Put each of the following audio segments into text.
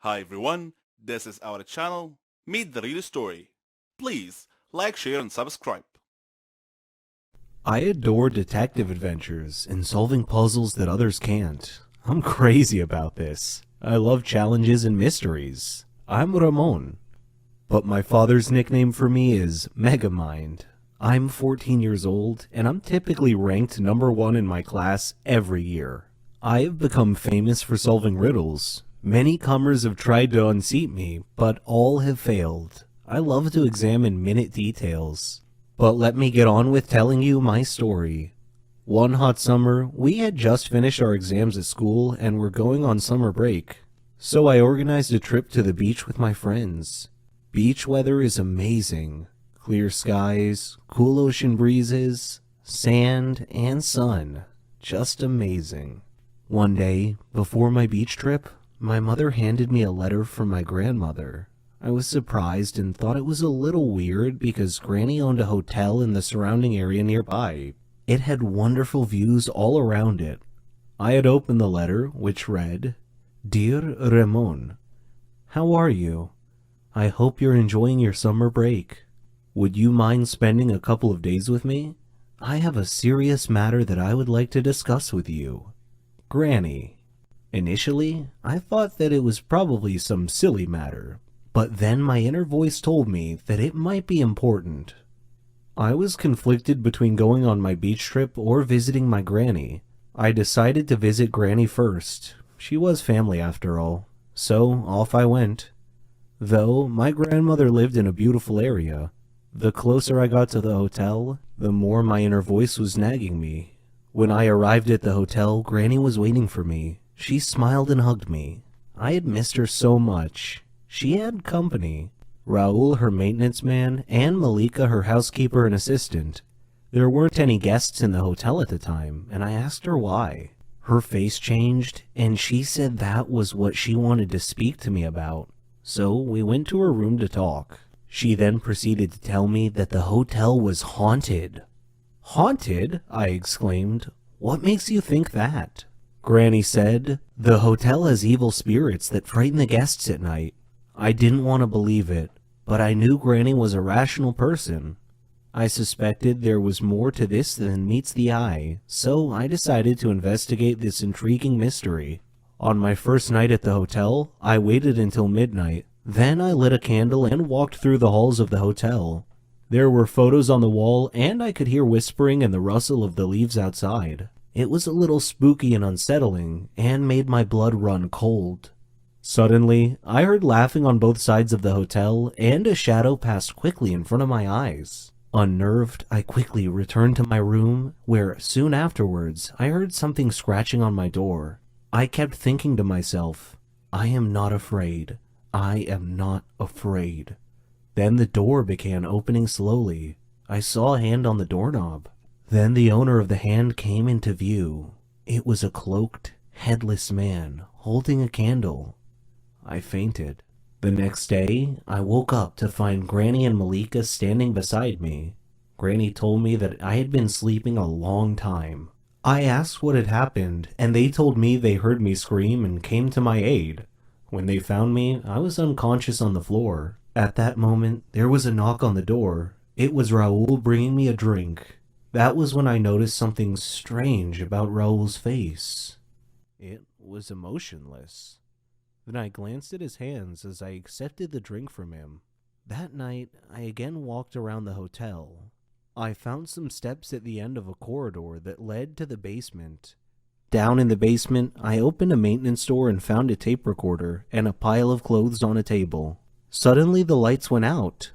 Hi everyone, this is our channel, Meet the Real Story. Please like, share and subscribe. I adore detective adventures and solving puzzles that others can't. I'm crazy about this. I love challenges and mysteries. I'm Ramon, but my father's nickname for me is Megamind. I'm 14 years old, and I'm typically ranked number one in my class every year. I have become famous for solving riddles. Many comers have tried to unseat me, but all have failed. I love to examine minute details. But let me get on with telling you my story. One hot summer, we had just finished our exams at school and were going on summer break. So I organized a trip to the beach with my friends. Beach weather is amazing. Clear skies, cool ocean breezes, sand, and sun. Just amazing. One day, before my beach trip, my mother handed me a letter from my grandmother. I was surprised and thought it was a little weird because Granny owned a hotel in the surrounding area nearby. It had wonderful views all around it. I had opened the letter, which read, "Dear Ramon, how are you? I hope you're enjoying your summer break. Would you mind spending a couple of days with me? I have a serious matter that I would like to discuss with you. Granny." Initially, I thought that it was probably some silly matter, but then my inner voice told me that it might be important. I was conflicted between going on my beach trip or visiting my granny. I decided to visit Granny first. She was family after all, so off I went. Though my grandmother lived in a beautiful area, the closer I got to the hotel, the more my inner voice was nagging me. When I arrived at the hotel, Granny was waiting for me. She smiled and hugged me. I had missed her so much. She had company. Raul, her maintenance man, and Malika, her housekeeper and assistant. There weren't any guests in the hotel at the time, and I asked her why. Her face changed, and she said that was what she wanted to speak to me about. So we went to her room to talk. She then proceeded to tell me that the hotel was haunted. "Haunted?" I exclaimed. "What makes you think that?" Granny said, "The hotel has evil spirits that frighten the guests at night." I didn't want to believe it, but I knew Granny was a rational person. I suspected there was more to this than meets the eye, so I decided to investigate this intriguing mystery. On my first night at the hotel, I waited until midnight. Then I lit a candle and walked through the halls of the hotel. There were photos on the wall, and I could hear whispering and the rustle of the leaves outside. It was a little spooky and unsettling, and made my blood run cold. Suddenly, I heard laughing on both sides of the hotel, and a shadow passed quickly in front of my eyes. Unnerved, I quickly returned to my room, where soon afterwards I heard something scratching on my door. I kept thinking to myself, I am not afraid. I am not afraid. Then the door began opening slowly. I saw a hand on the doorknob. Then the owner of the hand came into view. It was a cloaked, headless man holding a candle. I fainted. The next day, I woke up to find Granny and Malika standing beside me. Granny told me that I had been sleeping a long time. I asked what had happened, and they told me they heard me scream and came to my aid. When they found me, I was unconscious on the floor. At that moment, there was a knock on the door. It was Raul bringing me a drink. That was when I noticed something strange about Raul's face. It was emotionless. Then I glanced at his hands as I accepted the drink from him. That night, I again walked around the hotel. I found some steps at the end of a corridor that led to the basement. Down in the basement, I opened a maintenance door and found a tape recorder and a pile of clothes on a table. Suddenly, the lights went out.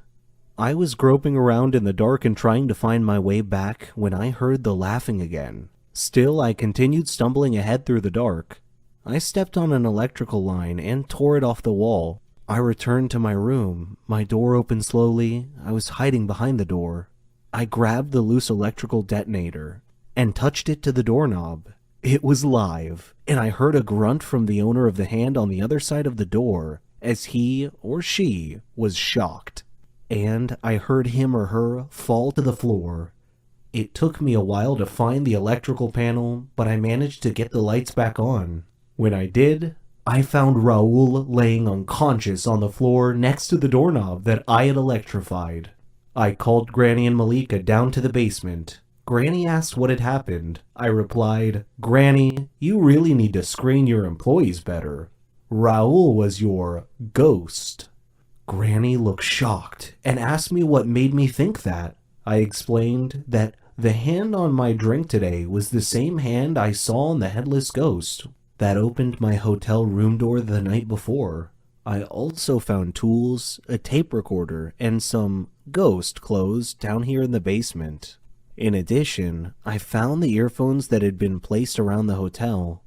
I was groping around in the dark and trying to find my way back when I heard the laughing again. Still, I continued stumbling ahead through the dark. I stepped on an electrical line and tore it off the wall. I returned to my room. My door opened slowly. I was hiding behind the door. I grabbed the loose electrical detonator and touched it to the doorknob. It was live, and I heard a grunt from the owner of the hand on the other side of the door as he or she was shocked. And I heard him or her fall to the floor. It took me a while to find the electrical panel, but I managed to get the lights back on. When I did, I found Raoul laying unconscious on the floor next to the doorknob that I had electrified. I called Granny and Malika down to the basement. Granny asked what had happened. I replied, "Granny, you really need to screen your employees better. Raoul was your ghost." Granny looked shocked and asked me what made me think that. I explained that the hand on my drink today was the same hand I saw on the headless ghost that opened my hotel room door the night before. I also found tools, a tape recorder, and some ghost clothes down here in the basement. In addition, I found the earphones that had been placed around the hotel.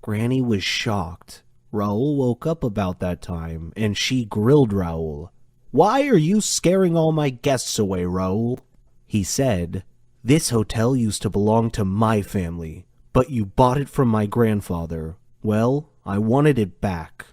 Granny was shocked. Raoul woke up about that time, and she grilled Raoul. "Why are you scaring all my guests away, Raoul?" He said, "This hotel used to belong to my family, but you bought it from my grandfather. Well, I wanted it back.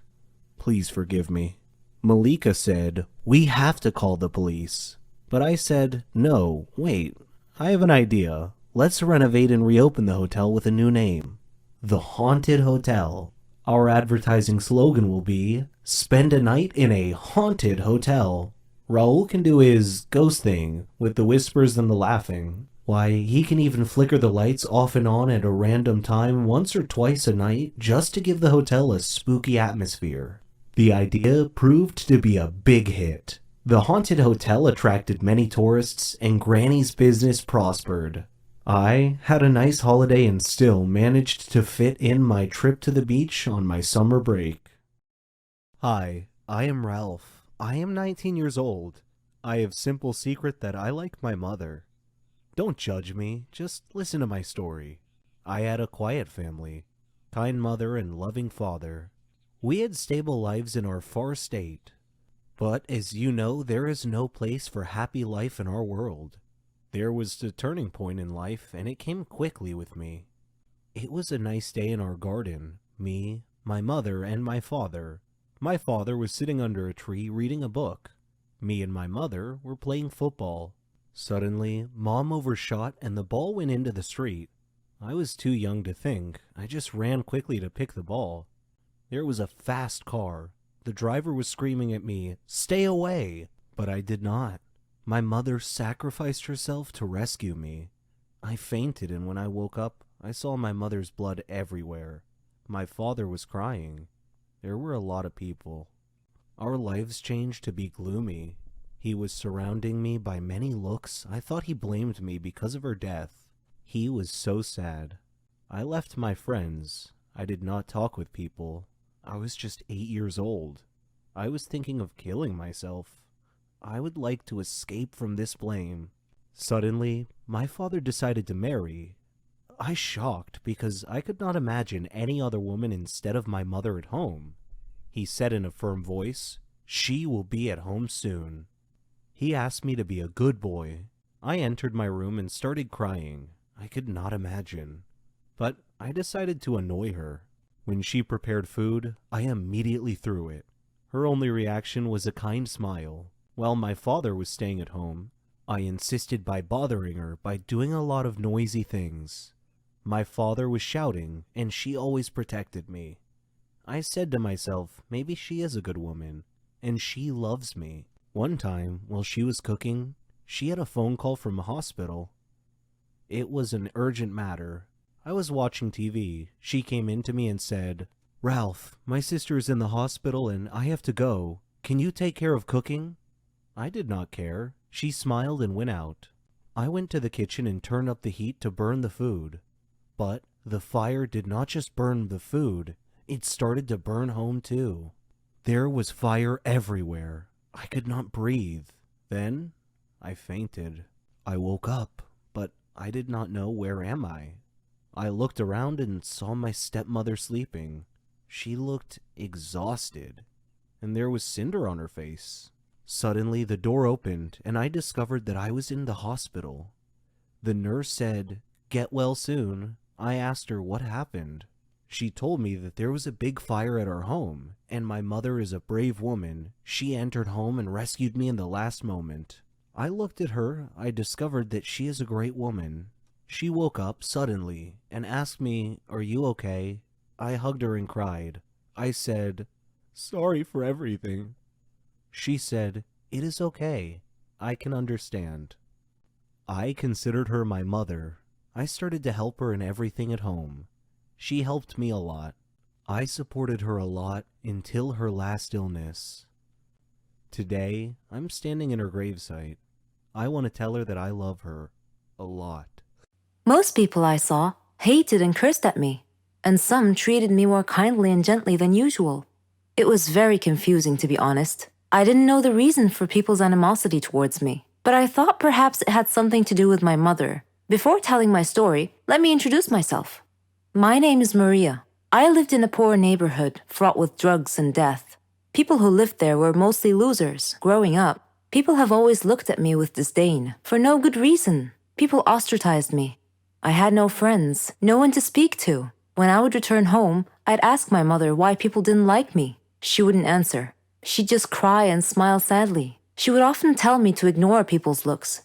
Please forgive me." Malika said, "We have to call the police." But I said, "No, wait, I have an idea. Let's renovate and reopen the hotel with a new name. The Haunted Hotel. Our advertising slogan will be, spend a night in a haunted hotel." Raoul can do his ghost thing with the whispers and the laughing. Why, he can even flicker the lights off and on at a random time once or twice a night just to give the hotel a spooky atmosphere. The idea proved to be a big hit. The haunted hotel attracted many tourists, and Granny's business prospered. I had a nice holiday and still managed to fit in my trip to the beach on my summer break. Hi, I am Ralph. I am 19 years old. I have simple secret that I like my mother. Don't judge me, just listen to my story. I had a quiet family, kind mother and loving father. We had stable lives in our far state. But as you know, there is no place for happy life in our world. There was a turning point in life, and it came quickly with me. It was a nice day in our garden. Me, my mother, and my father. My father was sitting under a tree reading a book. Me and my mother were playing football. Suddenly, Mom overshot and the ball went into the street. I was too young to think. I just ran quickly to pick the ball. There was a fast car. The driver was screaming at me, "Stay away!" But I did not. My mother sacrificed herself to rescue me. I fainted, and when I woke up, I saw my mother's blood everywhere. My father was crying. There were a lot of people. Our lives changed to be gloomy. He was surrounding me by many looks. I thought he blamed me because of her death. He was so sad. I left my friends. I did not talk with people. I was just 8 years old. I was thinking of killing myself. I would like to escape from this blame. Suddenly, my father decided to marry. I shocked because I could not imagine any other woman instead of my mother at home. He said in a firm voice, "She will be at home soon." He asked me to be a good boy. I entered my room and started crying. I could not imagine. But I decided to annoy her. When she prepared food, I immediately threw it. Her only reaction was a kind smile. While my father was staying at home, I insisted by bothering her by doing a lot of noisy things. My father was shouting, and she always protected me. I said to myself, maybe she is a good woman, and she loves me. One time, while she was cooking, she had a phone call from a hospital. It was an urgent matter. I was watching TV. She came in to me and said, "Ralph, my sister is in the hospital and I have to go. Can you take care of cooking?" I did not care. She smiled and went out. I went to the kitchen and turned up the heat to burn the food. But the fire did not just burn the food, it started to burn home too. There was fire everywhere. I could not breathe. Then I fainted. I woke up, but I did not know where am I. I looked around and saw my stepmother sleeping. She looked exhausted, and there was cinder on her face. Suddenly the door opened, and I discovered that I was in the hospital. The nurse said, "Get well soon." I asked her what happened. She told me that there was a big fire at our home, and my mother is a brave woman. She entered home and rescued me in the last moment. I looked at her. I discovered that she is a great woman. She woke up suddenly and asked me, "Are you okay?" I hugged her and cried. I said, "Sorry for everything." She said, "It is okay. I can understand." I considered her my mother. I started to help her in everything at home. She helped me a lot. I supported her a lot until her last illness. Today, I'm standing in her gravesite. I want to tell her that I love her a lot. Most people I saw hated and cursed at me, and some treated me more kindly and gently than usual. It was very confusing, to be honest. I didn't know the reason for people's animosity towards me, but I thought perhaps it had something to do with my mother. Before telling my story, let me introduce myself. My name is Maria. I lived in a poor neighborhood fraught with drugs and death. People who lived there were mostly losers. Growing up, people have always looked at me with disdain, for no good reason. People ostracized me. I had no friends, no one to speak to. When I would return home, I'd ask my mother why people didn't like me. She wouldn't answer. She'd just cry and smile sadly. She would often tell me to ignore people's looks.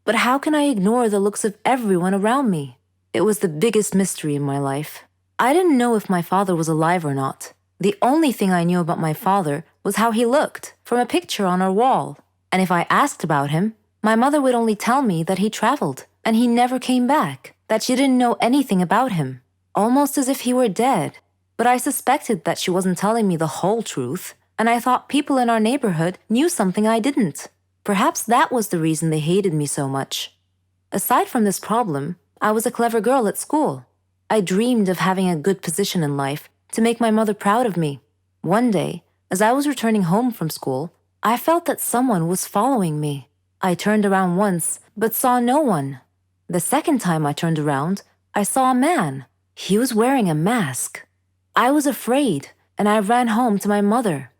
But how can I ignore the looks of everyone around me? It was the biggest mystery in my life. I didn't know if my father was alive or not. The only thing I knew about my father was how he looked, from a picture on our wall. And if I asked about him, my mother would only tell me that he traveled, and he never came back, that she didn't know anything about him, almost as if he were dead. But I suspected that she wasn't telling me the whole truth, and I thought people in our neighborhood knew something I didn't. Perhaps that was the reason they hated me so much. Aside from this problem, I was a clever girl at school. I dreamed of having a good position in life to make my mother proud of me. One day, as I was returning home from school, I felt that someone was following me. I turned around once, but saw no one. The second time I turned around, I saw a man. He was wearing a mask. I was afraid, and I ran home to my mother.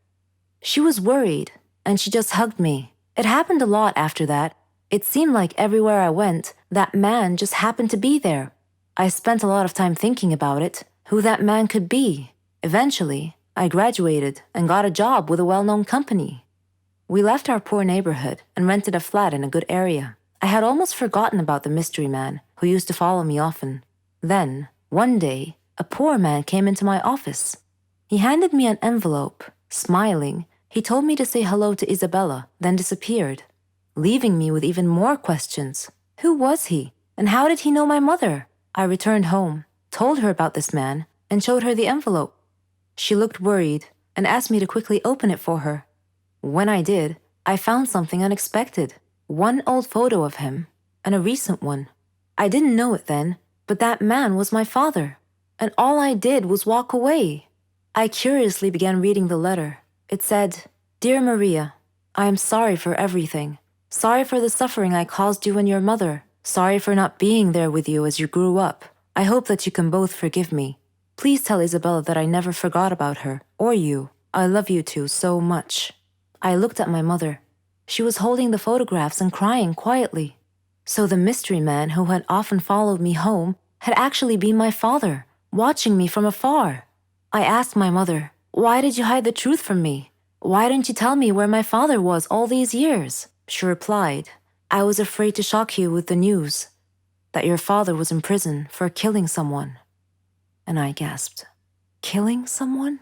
She was worried, and she just hugged me. It happened a lot after that. It seemed like everywhere I went, that man just happened to be there. I spent a lot of time thinking about it, who that man could be. Eventually, I graduated and got a job with a well-known company. We left our poor neighborhood and rented a flat in a good area. I had almost forgotten about the mystery man who used to follow me often. Then, one day, a poor man came into my office. He handed me an envelope. Smiling, he told me to say hello to Isabella, then disappeared, leaving me with even more questions. Who was he? And how did he know my mother? I returned home, told her about this man, and showed her the envelope. She looked worried and asked me to quickly open it for her. When I did, I found something unexpected. One old photo of him, and a recent one. I didn't know it then, but that man was my father, and all I did was walk away. I curiously began reading the letter. It said, "Dear Maria, I am sorry for everything. Sorry for the suffering I caused you and your mother. Sorry for not being there with you as you grew up. I hope that you can both forgive me. Please tell Isabella that I never forgot about her, or you. I love you two so much." I looked at my mother. She was holding the photographs and crying quietly. So the mystery man who had often followed me home had actually been my father, watching me from afar. I asked my mother, "Why did you hide the truth from me? Why didn't you tell me where my father was all these years?" She replied, "I was afraid to shock you with the news that your father was in prison for killing someone." And I gasped, "Killing someone?"